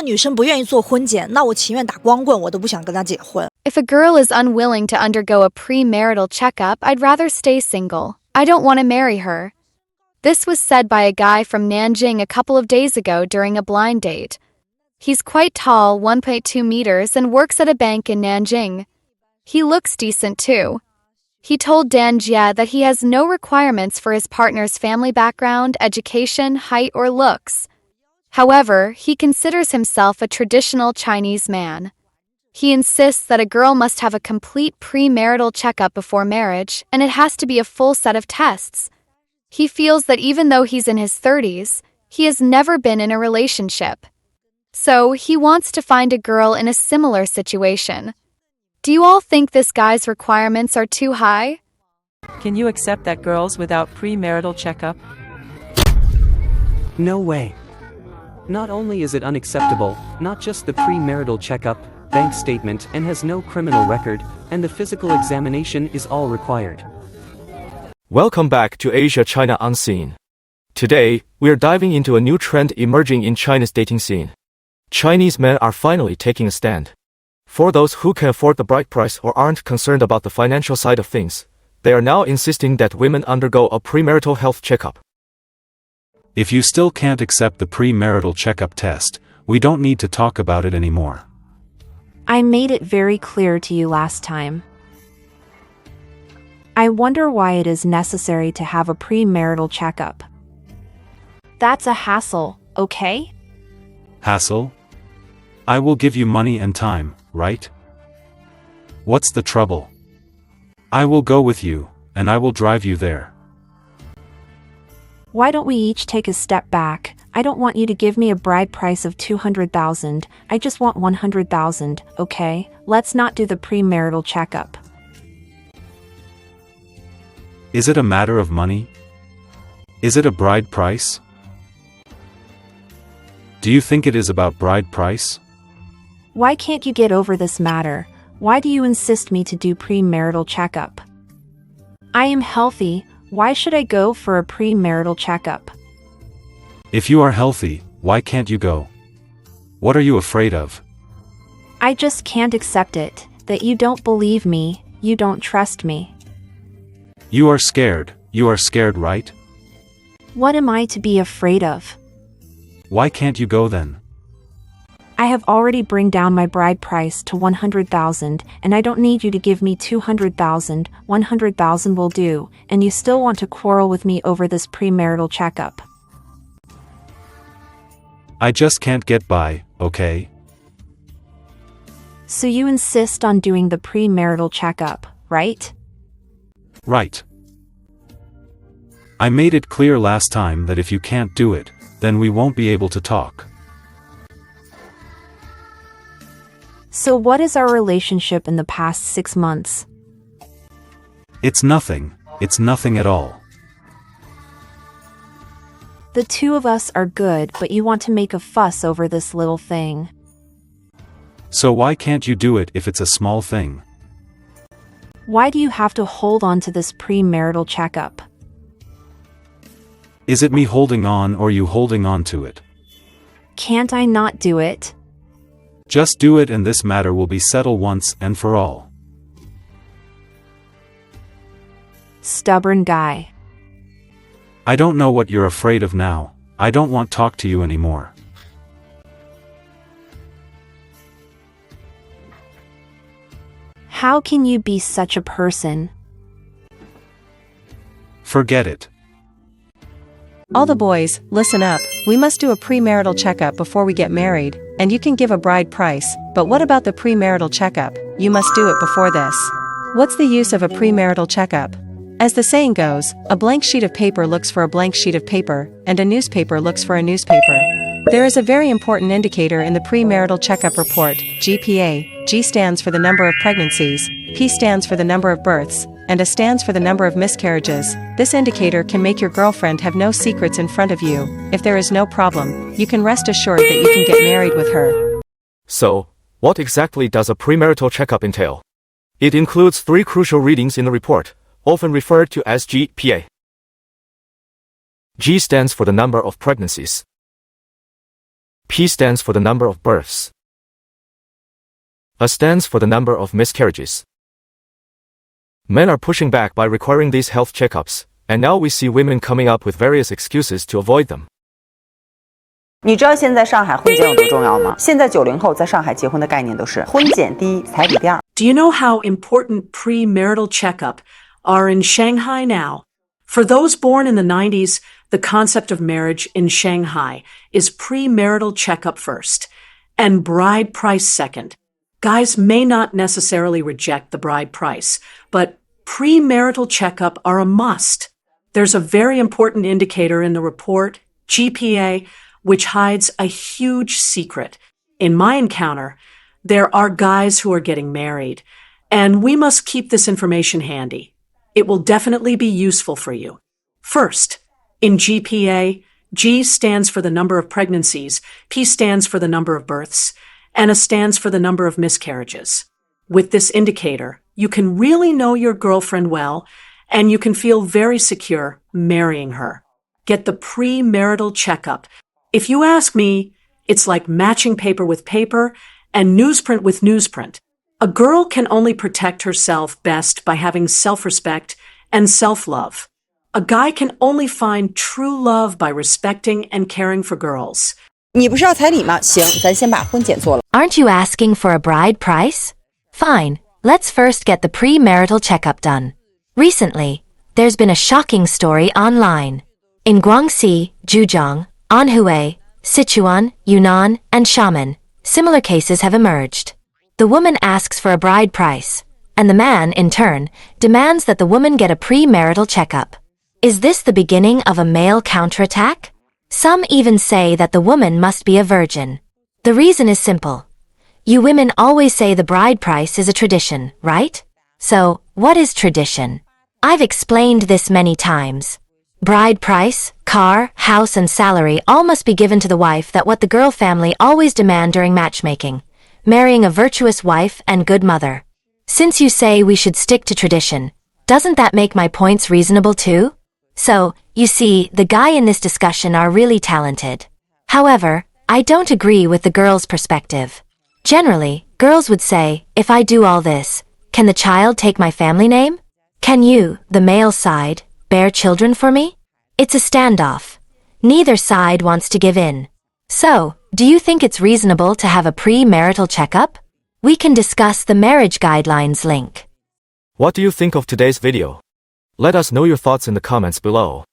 女生不愿意做婚检，那我情愿打光棍，我都不想跟她结婚。 If a girl is unwilling to undergo a premarital checkup, I'd rather stay single. I don't want to marry her. This was said by a guy from Nanjing a couple of days ago during a blind date. He's quite tall, 1.2 meters, and works at a bank in Nanjing. He looks decent too. He told Dan Jia that he has no requirements for his partner's family background, education, height, or looks. However, he considers himself a traditional Chinese man. He insists that a girl must have a complete premarital checkup before marriage, and it has to be a full set of tests. He feels that even though he's in his 30s, he has never been in a relationship. So, he wants to find a girl in a similar situation. Do you all think this guy's requirements are too high? Can you accept that girls without premarital checkup? No way. Not only is it unacceptable, not just the premarital checkup, bank statement, and has no criminal record, and the physical examination is all required. Welcome back to Asia China Unseen. Today, we are diving into a new trend emerging in China's dating scene. Chinese men are finally taking a stand. For those who can afford the bride price or aren't concerned about the financial side of things, they are now insisting that women undergo a premarital health checkup. If you still can't accept the premarital checkup test, we don't need to talk about it anymore. I made it very clear to you last time. I wonder why it is necessary to have a premarital checkup. That's a hassle, okay? Hassle? I will give you money and time, right? What's the trouble? I will go with you, and I will drive you there. Why don't we each take a step back? I don't want you to give me a bride price of 200,000, I just want 100,000, okay? Let's not do the premarital checkup. Is it a matter of money? Is it a bride price? Do you think it is about bride price? Why can't you get over this matter? Why do you insist me to do premarital checkup? I am healthy, why should I go for a premarital checkup? If you are healthy, why can't you go? What are you afraid of? I just can't accept it, that you don't believe me, you don't trust me. You are scared, right? What am I to be afraid of? Why can't you go then? I have already bring down my bride price to 100,000, and I don't need you to give me 200,000, 100,000 will do, and you still want to quarrel with me over this premarital checkup. I just can't get by, okay? So you insist on doing the premarital checkup, right? Right. I made it clear last time that if you can't do it, then we won't be able to talk. So what is our relationship in the past 6 months? It's nothing at all. The two of us are good, but you want to make a fuss over this little thing. So why can't you do it if it's a small thing? Why do you have to hold on to this premarital checkup? Is it me holding on or you holding on to it? Can't I not do it? Just do it and this matter will be settled once and for all. Stubborn guy. I don't know what you're afraid of now. I don't want to talk to you anymore. How can you be such a person? Forget it. All the boys, listen up. We must do a premarital checkup before we get married, and you can give a bride price, but what about the premarital checkup? You must do it before this. What's the use of a premarital checkup? As the saying goes, a blank sheet of paper looks for a blank sheet of paper, and a newspaper looks for a newspaper. There is a very important indicator in the premarital checkup report, GPA. G stands for the number of pregnancies, P stands for the number of births, and A stands for the number of miscarriages. This indicator can make your girlfriend have no secrets in front of you. If there is no problem, you can rest assured that you can get married with her. So, what exactly does a premarital checkup entail? It includes 3 crucial readings in the report, often referred to as GPA. G stands for the number of pregnancies. P stands for the number of births. A stands for the number of miscarriages. Men are pushing back by requiring these health checkups, and now we see women coming up with various excuses to avoid them. 你知道现在上海婚检有多重要吗？现在90后在上海结婚的概念都是婚检第一，彩礼第二。 Do you know how important premarital checkup are in Shanghai now? For those born in the 90s, the concept of marriage in Shanghai is premarital checkup first and bride price second. Guys may not necessarily reject the bride price, but premarital checkup are a must. There's a very important indicator in the report, GPA, which hides a huge secret. In my encounter, there are guys who are getting married, and we must keep this information handy. It will definitely be useful for you. First, in GPA, G stands for the number of pregnancies, P stands for the number of births, and A stands for the number of miscarriages. With this indicator, you can really know your girlfriend well, and you can feel very secure marrying her. Get the premarital checkup. If you ask me, it's like matching paper with paper and newsprint with newsprint. A girl can only protect herself best by having self-respect and self-love. A guy can only find true love by respecting and caring for girls. 你不是要彩礼吗？行，咱先把婚检做了。 Aren't you asking for a bride price? Fine, let's first get the premarital checkup done. Recently, there's been a shocking story online. In Guangxi, Zhejiang, Anhui, Sichuan, Yunnan, and Xiamen, similar cases have emerged. The woman asks for a bride price, and the man, in turn, demands that the woman get a premarital checkup. Is this the beginning of a male counterattack? Some even say that the woman must be a virgin. The reason is simple. You women always say the bride price is a tradition, right? So, what is tradition? I've explained this many times. Bride price, car, house, and salary all must be given to the wife. That what the girl family always demand during matchmaking. Marrying a virtuous wife and good mother. Since you say we should stick to tradition, doesn't that make my points reasonable too? So, you see, the guy in this discussion are really talented. However, I don't agree with the girl's perspective. Generally, girls would say, if I do all this, can the child take my family name? Can you, the male side, bear children for me? It's a standoff. Neither side wants to give in. So, do you think it's reasonable to have a premarital checkup? We can discuss the marriage guidelines link. What do you think of today's video? Let us know your thoughts in the comments below.